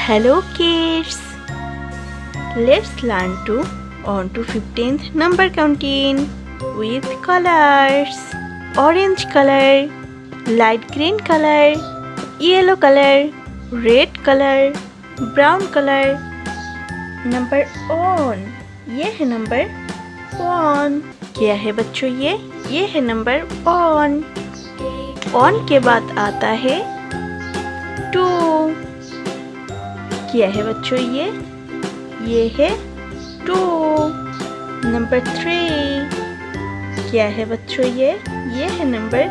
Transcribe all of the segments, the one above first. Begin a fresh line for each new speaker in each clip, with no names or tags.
Hello kids, let's learn to on to 15th number counting with colors. Orange color, light green color, yellow color, red color, brown color. Number on, ये है number on. क्या है बच्चों ये है number on. On के बाद आता है टू। क्या है बच्चों ये है टू। Number three. क्या है बच्चों ये है नंबर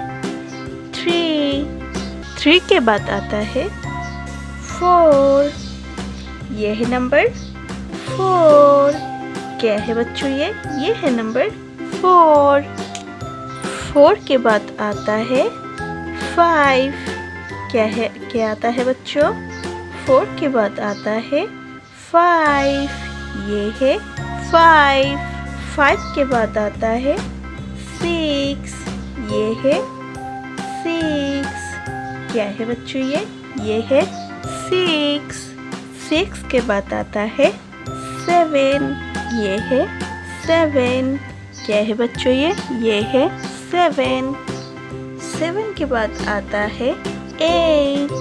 थ्री। थ्री के बाद आता है फोर। ये है नंबर फोर। क्या है बच्चों ये है नंबर फोर। फोर के बाद आता है फाइव। क्या आता है बच्चों? फोर के बाद आता है फाइव। ये है फाइव। फाइव के बाद आता है सिक्स। ये है सिक्स। क्या है बच्चों ये है सिक्स। सिक्स के बाद आता है सेवन। ये है सेवन। क्या है बच्चों ये है सेवन। सेवन के बाद आता है एट।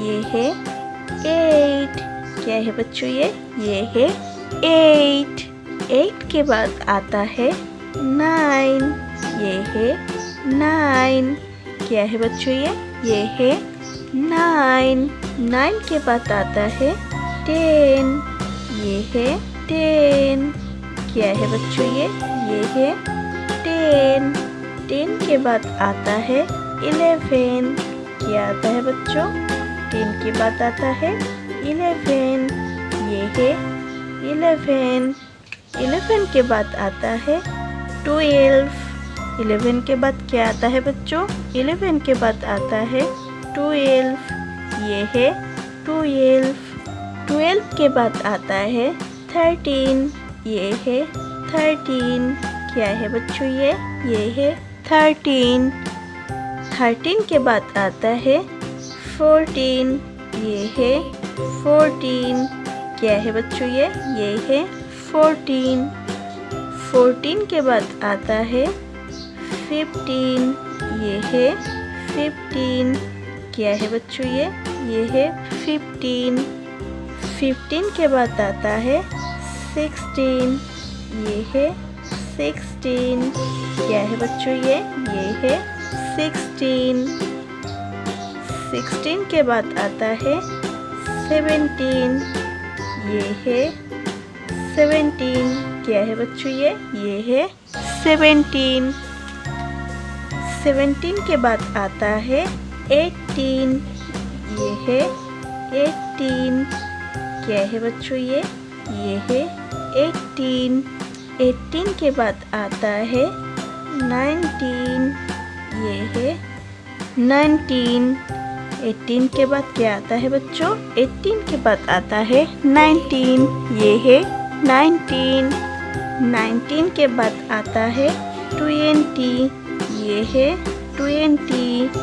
ये है एट। क्या है बच्चों ये है एट। एट के बाद आता है नाइन। ये है नाइन। क्या है बच्चों ये है नाइन। नाइन के बाद आता है टेन। ये है टेन। क्या है बच्चों ये है टेन। टेन के बाद आता है इलेवन। क्या आता है बच्चों? टेन के बाद आता है इलेवन। ये है इलेवन। इलेवन के बाद आता है ट्वेल्व। इलेवन के बाद क्या आता है बच्चों? इलेवन के बाद आता है ट्वेल्व। ये है ट्वेल्व। ट्वेल्व के बाद आता है थर्टीन। ये है थर्टीन। क्या है बच्चों ये है थर्टीन। थर्टीन के बाद आता है फोर्टीन। ये है फोर्टीन। क्या है बच्चों ये है फोर्टीन। फोर्टीन के बाद आता है फिफ्टीन। ये है फिफ्टीन। क्या है बच्चों ये है फिफ्टीन। फिफ्टीन के बाद आता है सिक्सटीन। ये है सिक्सटीन। क्या है बच्चों ये है सिक्सटीन। सिक्सटीन के बाद आता है सेवेंटीन। ये है सेवेंटीन। क्या है बच्चों ये है सेवेंटीन। सेवेंटीन के बाद आता है एटीन। ये है एटीन। क्या है बच्चों ये है एटीन। एटीन के बाद आता है नाइनटीन। ये है नाइनटीन। 18 के बाद क्या आता है बच्चों? 18 के बाद आता है 19। ये है 19। 19 के बाद आता है 20। ये है 20।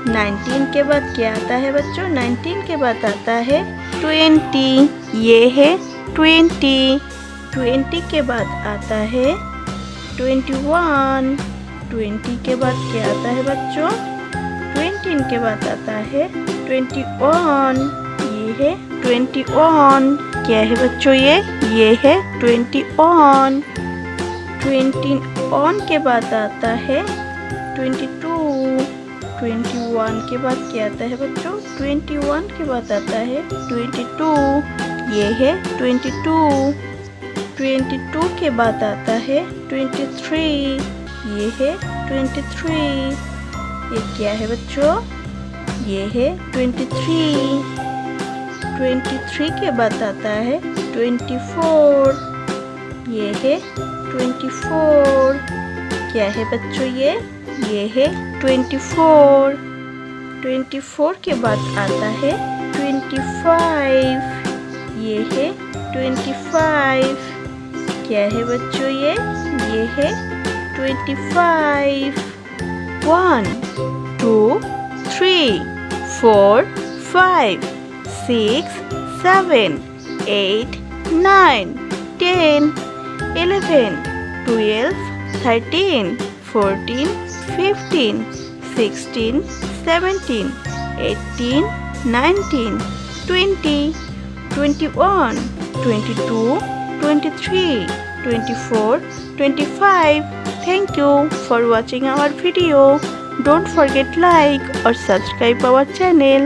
19 के बाद क्या आता है बच्चों? 19 के बाद आता है 20। ये है 20। 20 के बाद आता है 21। 20 के बाद क्या आता है बच्चों? 20 के बाद आता है 21। ये है 21। क्या है बच्चों ये है 21। 21 के बाद आता है 22। 21 के बाद क्या आता है बच्चों? 21 के बाद आता है 22। ये है 22। 22 के बाद आता है 23। ये है 23। ये क्या है बच्चों? ये है 23। 23 के बाद आता है 24। ये है 24। क्या है बच्चों ये है 24। 24 के बाद आता है 25। ये है 25। क्या है बच्चों ये है 25। 1 2 3 4 5 6, 7, 8, 9, 10, 11, 12, 13, 14, 15, 16, 17, 18, 19, 20, 21, 22, 23, 24, 25. Thank you for watching our video. Don't forget like or subscribe our channel.